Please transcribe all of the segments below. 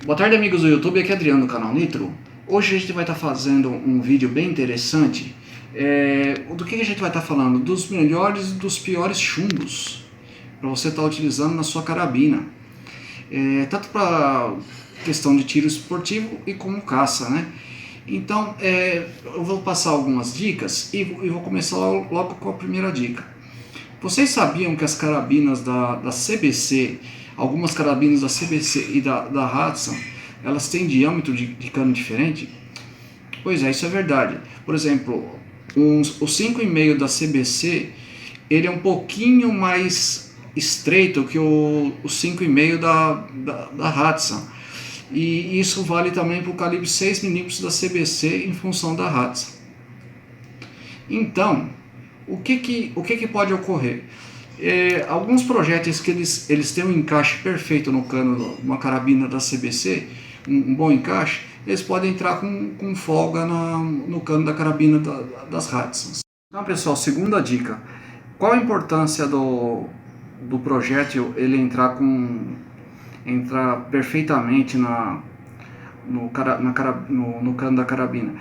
Boa tarde, amigos do YouTube, aqui é Adriano do canal Nitro. Hoje a gente vai estar fazendo um vídeo bem interessante. Do que a gente vai estar falando? Dos melhores e dos piores chumbos para você estar utilizando na sua carabina. Tanto para questão de tiro esportivo e como caça, né? Então, eu vou passar algumas dicas e vou começar logo com a primeira dica. Vocês sabiam que as carabinas da CBC, algumas carabinas da CBC e da Hudson, elas têm diâmetro de cano diferente? Pois é, isso é verdade. Por exemplo, o 5,5 da CBC, ele é um pouquinho mais estreito que o 5,5 da Hudson. E isso vale também para o calibre 6mm da CBC em função da Hudson. Então, o que pode ocorrer? Alguns projéteis que eles têm um encaixe perfeito no cano, uma carabina da CBC, um bom encaixe, eles podem entrar com folga no cano da carabina das Hudsons. Então, pessoal, segunda dica: qual a importância do projétil ele entrar perfeitamente no cano da carabina?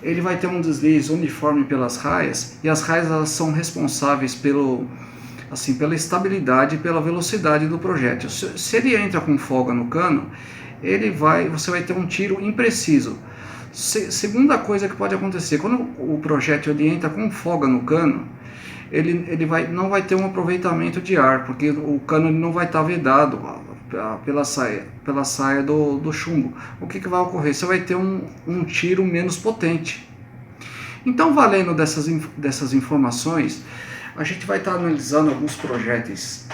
Ele vai ter um deslize uniforme pelas raias, e as raias elas são responsáveis pela estabilidade e pela velocidade do projétil. Se ele entra com folga no cano, você vai ter um tiro impreciso. Segunda coisa que pode acontecer: quando o projétil ele entra com folga no cano, ele não vai ter um aproveitamento de ar, porque o cano ele não vai estar vedado pela saia do chumbo. O que vai ocorrer? Você vai ter um tiro menos potente. Então, valendo dessas informações, a gente vai estar analisando alguns projéteis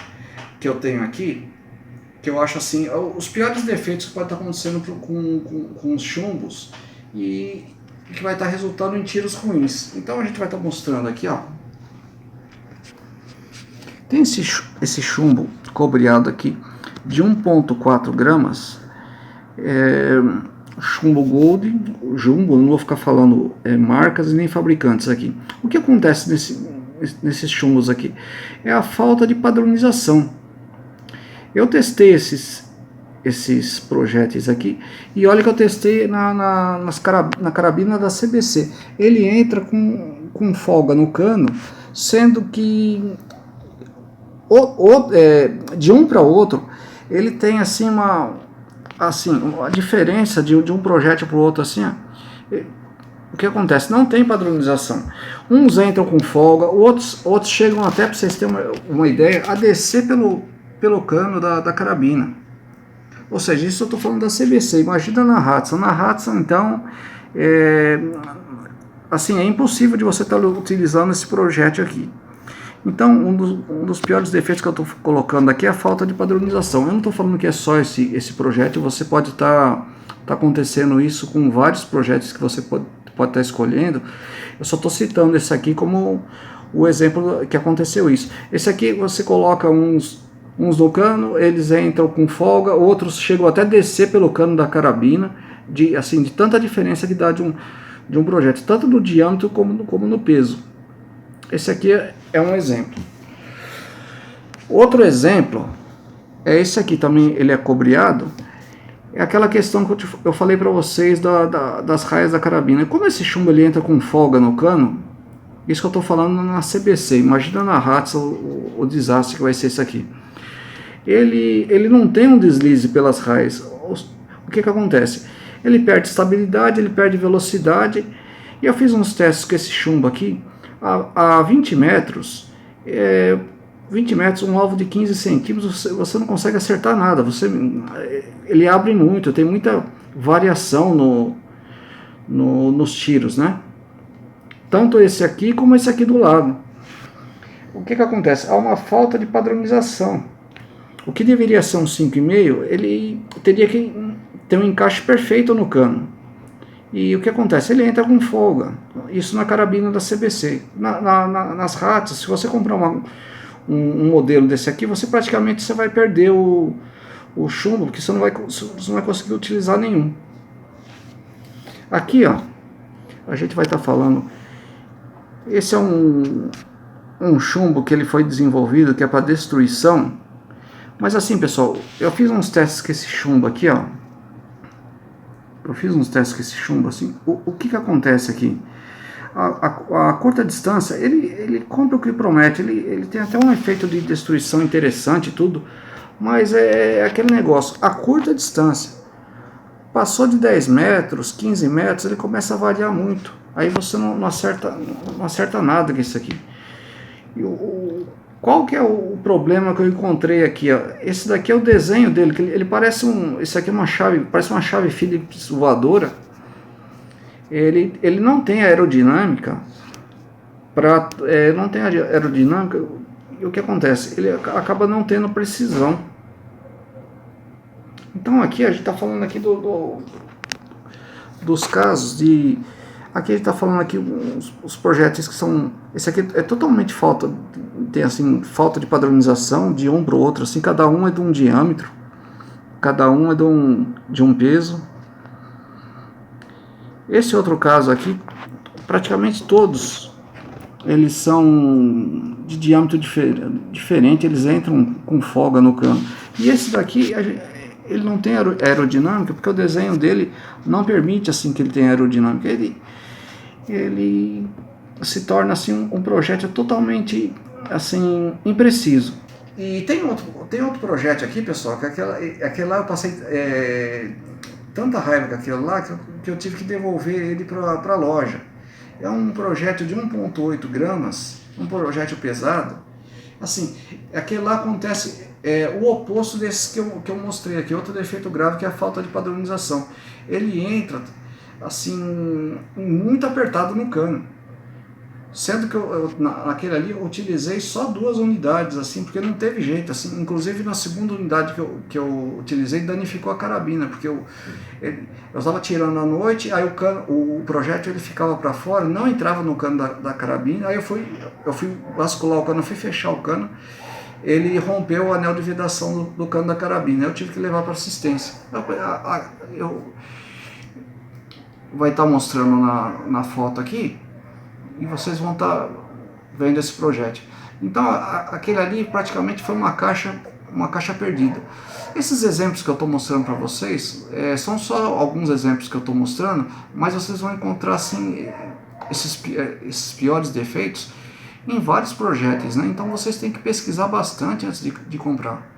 que eu tenho aqui, que eu acho assim, os piores defeitos que pode estar acontecendo com os chumbos e que vai estar resultando em tiros ruins. Então a gente vai estar mostrando aqui, ó. Tem esse chumbo cobreado aqui de 1,4 gramas, chumbo Gold, Jumbo, não vou ficar falando marcas e nem fabricantes aqui. O que acontece nesses chumbos aqui? É a falta de padronização. Eu testei esses projéteis aqui, e olha que eu testei na carabina da CBC. Ele entra com folga no cano, sendo que de um para outro ele tem assim uma diferença de um projétil para o outro assim, ó. O que acontece? Não tem padronização. Uns entram com folga, outros chegam até, para vocês terem uma ideia, a descer pelo cano da carabina. Ou seja, isso eu estou falando da CBC. Imagina na Hudson. Na Hudson, então, é impossível de você estar utilizando esse projétil aqui. Então, um dos piores defeitos que eu estou colocando aqui é a falta de padronização. Eu não estou falando que é só esse projétil. Você pode estar acontecendo isso com vários projéteis que você pode estar escolhendo. Eu só estou citando esse aqui como o exemplo que aconteceu isso. Esse aqui você coloca uns no cano, eles entram com folga, outros chegam até descer pelo cano da carabina, de tanta diferença que dá de um projétil, tanto no diâmetro como no peso. Esse aqui é um exemplo. Outro exemplo é esse aqui também, ele é cobreado. É aquela questão que eu falei para vocês das raias da carabina. Como esse chumbo ele entra com folga no cano, isso que eu estou falando na CBC. Imagina na Hudson o desastre que vai ser isso aqui. Ele não tem um deslize pelas raias. O que acontece? Ele perde estabilidade, ele perde velocidade. E eu fiz uns testes com esse chumbo aqui a 20 metros. 20 metros, um alvo de 15 centímetros, você não consegue acertar nada. Ele abre muito, tem muita variação nos tiros, né? Tanto esse aqui como esse aqui do lado. O que acontece? Há uma falta de padronização. O que deveria ser um 5,5, ele teria que ter um encaixe perfeito no cano. E o que acontece? Ele entra com folga. Isso na carabina da CBC. Nas Hudson, se você comprar um modelo desse aqui, você praticamente vai perder o chumbo, porque você não vai conseguir utilizar nenhum. Aqui, ó, a gente vai estar falando. Esse é um chumbo que ele foi desenvolvido, que é para destruição. Mas assim, pessoal, eu fiz uns testes com esse chumbo aqui, ó. Eu fiz uns testes com esse chumbo assim. O que que acontece aqui? A curta distância, ele cumpre o que promete, ele tem até um efeito de destruição interessante e tudo, mas é aquele negócio, a curta distância, passou de 10 metros, 15 metros, ele começa a variar muito, aí você não acerta nada com isso aqui. Qual que é o problema que eu encontrei aqui? Ó? Esse daqui é o desenho dele, que ele parece isso aqui é uma chave, parece uma chave Phillips voadora. Ele não tem aerodinâmica, não tem aerodinâmica, e o que acontece? Ele acaba não tendo precisão. Então aqui a gente está falando aqui dos casos de... Aqui a gente está falando aqui os projéteis que são... Esse aqui é totalmente falta, tem assim, falta de padronização de um para o outro, assim, cada um é de um diâmetro, cada um é de um peso. Esse outro caso aqui, praticamente todos, eles são de diâmetro diferente, eles entram com folga no cano. E esse daqui, ele não tem aerodinâmica, porque o desenho dele não permite assim que ele tenha aerodinâmica. Ele se torna assim um projétil totalmente assim impreciso. E tem outro projétil aqui, pessoal, que aquele lá eu passei tanta raiva com aquele lá que eu tive que devolver ele para a loja. É um projétil de 1,8 gramas, um projétil pesado. Assim, aquele lá acontece o oposto desse que eu mostrei aqui, outro defeito grave, que é a falta de padronização. Ele entra assim muito apertado no cano, sendo que naquele ali eu utilizei só 2 unidades, assim, porque não teve jeito, assim. Inclusive na segunda unidade que eu utilizei danificou a carabina, porque eu estava tirando à noite, aí o projétil ele ficava para fora, não entrava no cano da carabina, aí eu fui bascular o cano, eu fui fechar o cano, ele rompeu o anel de vedação do cano da carabina, eu tive que levar para assistência. Vai estar mostrando na foto aqui, e vocês vão estar vendo esse projétil. Então aquele ali praticamente foi uma caixa perdida. Esses exemplos que eu estou mostrando para vocês são só alguns exemplos que eu estou mostrando, mas vocês vão encontrar assim esses piores defeitos em vários projéteis, né? Então vocês têm que pesquisar bastante antes de comprar.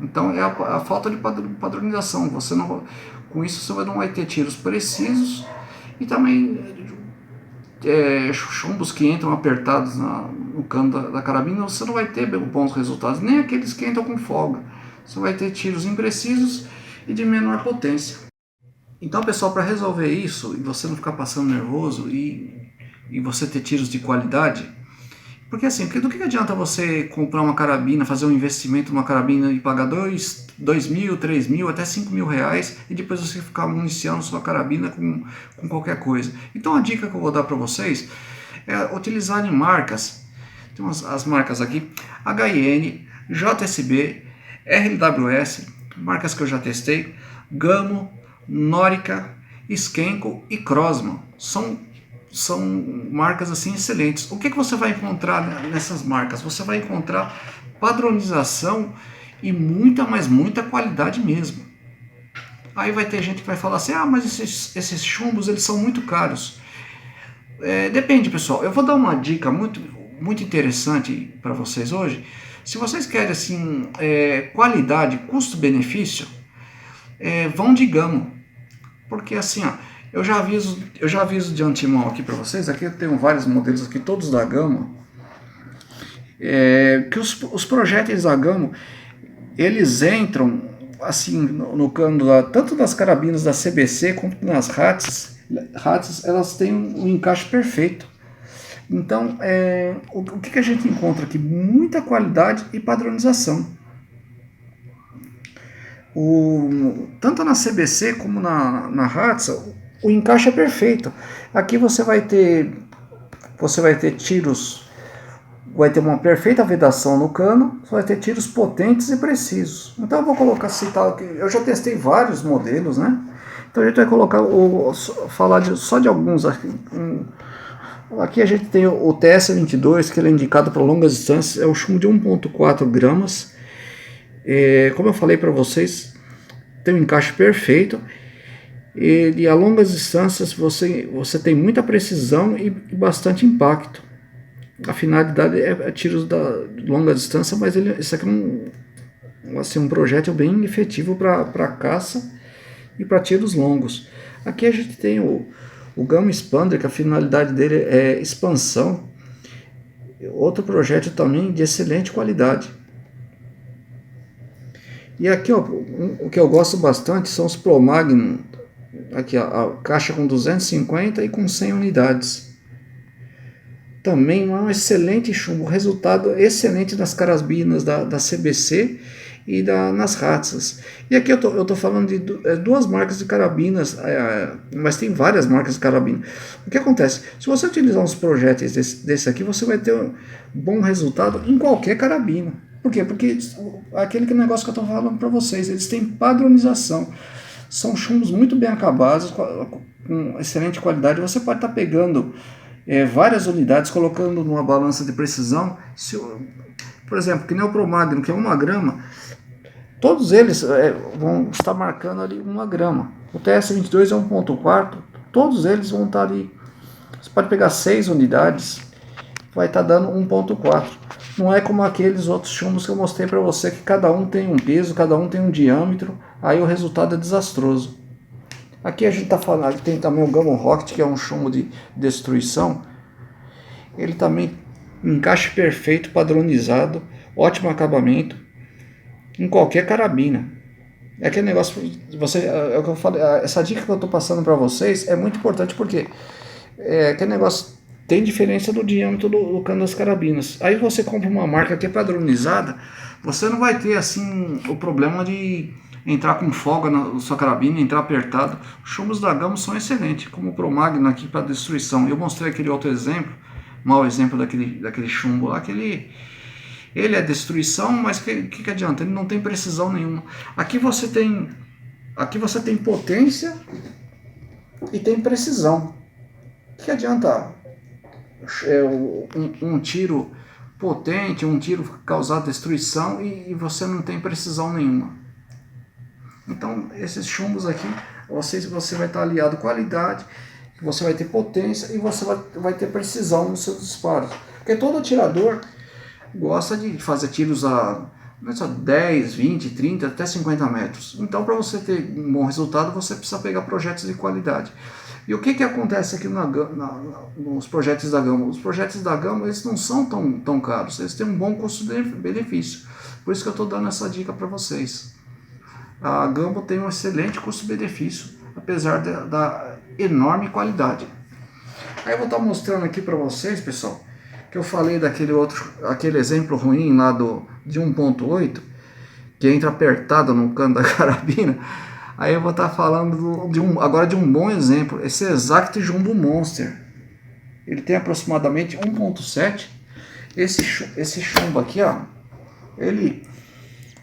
Então é a falta de padronização. Com isso você não vai ter tiros precisos e também chumbos que entram apertados no cano da carabina. Você não vai ter bons resultados, nem aqueles que entram com folga. Você vai ter tiros imprecisos e de menor potência. Então, pessoal, para resolver isso e você não ficar passando nervoso e você ter tiros de qualidade, porque assim, do que adianta você comprar uma carabina, fazer um investimento numa carabina e pagar 2 mil, 3 mil, até 5 mil reais e depois você ficar municiando sua carabina com qualquer coisa. Então a dica que eu vou dar para vocês é utilizarem marcas, tem as marcas aqui, HIN, JSB, RWS, marcas que eu já testei, Gamo, Norica, Skenco e Crossman. São marcas assim excelentes. O que você vai encontrar nessas marcas? Você vai encontrar padronização e muita qualidade mesmo. Aí vai ter gente que vai falar assim, mas esses chumbos eles são muito caros. Depende, pessoal. Eu vou dar uma dica muito interessante para vocês hoje. Se vocês querem assim qualidade, custo-benefício, vão de Gamo, porque assim, eu já aviso de antemão aqui para vocês. Aqui eu tenho vários modelos aqui, todos da Gamo, que os projéteis da Gamo, eles entram assim no cano tanto das carabinas da CBC quanto nas Hatz, elas têm um encaixe perfeito. Então, o que a gente encontra aqui? Muita qualidade e padronização. Tanto na CBC como na Hatz, o encaixe é perfeito. Aqui você vai ter tiros, vai ter uma perfeita vedação no cano, você vai ter tiros potentes e precisos. Então eu vou citar aqui, eu já testei vários modelos, né? Então a gente vai falar só de alguns aqui. Aqui a gente tem o TS-22, que ele é indicado para longas distâncias, é o chumbo de 1,4 gramas. Como eu falei para vocês, tem um encaixe perfeito. Ele a longas distâncias você tem muita precisão e bastante impacto. A finalidade é tiros de longa distância, mas isso aqui é um projétil bem efetivo para caça e para tiros longos. Aqui a gente tem o Gamma Expander, que a finalidade dele é expansão. Outro projétil também de excelente qualidade. E aqui, ó, o que eu gosto bastante são os Pro Magnum. Aqui, ó, a caixa com 250 e com 100 unidades. Também um excelente chumbo, resultado excelente das carabinas da CBC e nas Hatsas. E aqui eu tô falando de duas marcas de carabinas, mas tem várias marcas de carabina. O que acontece? Se você utilizar uns projéteis desse aqui, você vai ter um bom resultado em qualquer carabina. Por quê? Porque aquele negócio que eu estou falando para vocês, eles têm padronização. São chumbos muito bem acabados, com excelente qualidade. Você pode estar pegando várias unidades, colocando numa balança de precisão. Por exemplo, que nem o Pro Magnum, que é 1 grama, todos eles vão estar marcando ali 1 grama. O TS-22 é 1.4, todos eles vão estar ali. Você pode pegar 6 unidades, vai estar dando 1.4. Não é como aqueles outros chumbos que eu mostrei para você, que cada um tem um peso, cada um tem um diâmetro, aí o resultado é desastroso. Aqui a gente está falando, tem também o Gamma Rocket, que é um chumbo de destruição. Ele também encaixe perfeito, padronizado, ótimo acabamento, em qualquer carabina. É aquele negócio, é o que eu falei, essa dica que eu estou passando para vocês é muito importante, porque aquele negócio tem diferença do diâmetro do cano das carabinas. Aí você compra uma marca que é padronizada, você não vai ter assim o problema de entrar com folga na sua carabina, entrar apertado. Os chumbos da Gamma são excelentes, como o Pro Magnum aqui para destruição. Eu mostrei aquele outro exemplo, mau exemplo daquele chumbo lá, que ele é destruição, mas que adianta? Ele não tem precisão nenhuma. Aqui você tem potência e tem precisão. Que adianta um tiro potente, um tiro causar destruição e você não tem precisão nenhuma. Então esses chumbos aqui, você vai estar aliado qualidade, você vai ter potência e você vai ter precisão nos seus disparos. Porque todo atirador gosta de fazer tiros a 10, 20, 30, até 50 metros. Então, para você ter um bom resultado, você precisa pegar projéteis de qualidade. E o que acontece aqui nos projéteis da Gamma? Os projéteis da Gamma, eles não são tão caros, eles têm um bom custo-benefício. Por isso que eu estou dando essa dica para vocês. A Gamma tem um excelente custo-benefício, apesar da enorme qualidade. Aí eu vou estar mostrando aqui para vocês, pessoal, que eu falei aquele exemplo ruim lá de 1.8, que entra apertado no cano da carabina. Aí eu vou estar falando agora de um bom exemplo, esse Exact Jumbo Monster. Ele tem aproximadamente 1.7. Esse chumbo aqui, ó, ele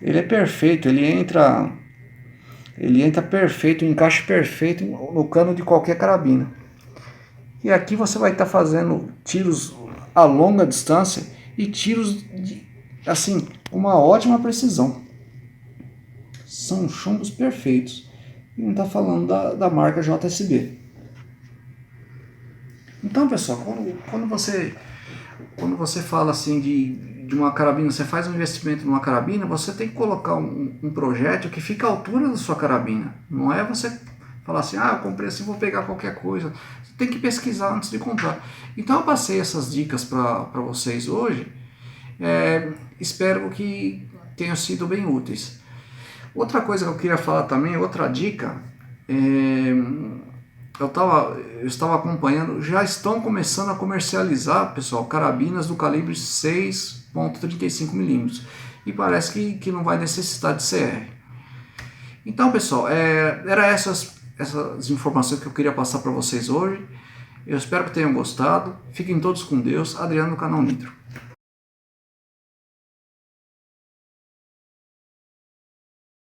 é perfeito, ele entra perfeito, encaixe perfeito no cano de qualquer carabina. E aqui você vai estar fazendo tiros a longa distância e tiros assim, com uma ótima precisão. São chumbos perfeitos. E não está falando da marca JSB. Então, pessoal, quando você fala assim de uma carabina, você faz um investimento numa carabina, você tem que colocar um projétil que fica à altura da sua carabina. Não é você falar assim, eu comprei assim, vou pegar qualquer coisa. Você tem que pesquisar antes de comprar. Então eu passei essas dicas para vocês hoje. Espero que tenham sido bem úteis. Outra coisa que eu queria falar também, outra dica, eu estava acompanhando, já estão começando a comercializar, pessoal, carabinas do calibre 6.35 mm. E parece que não vai necessitar de CR. Então, pessoal, era essas informações que eu queria passar para vocês hoje. Eu espero que tenham gostado. Fiquem todos com Deus. Adriano do canal Nitro.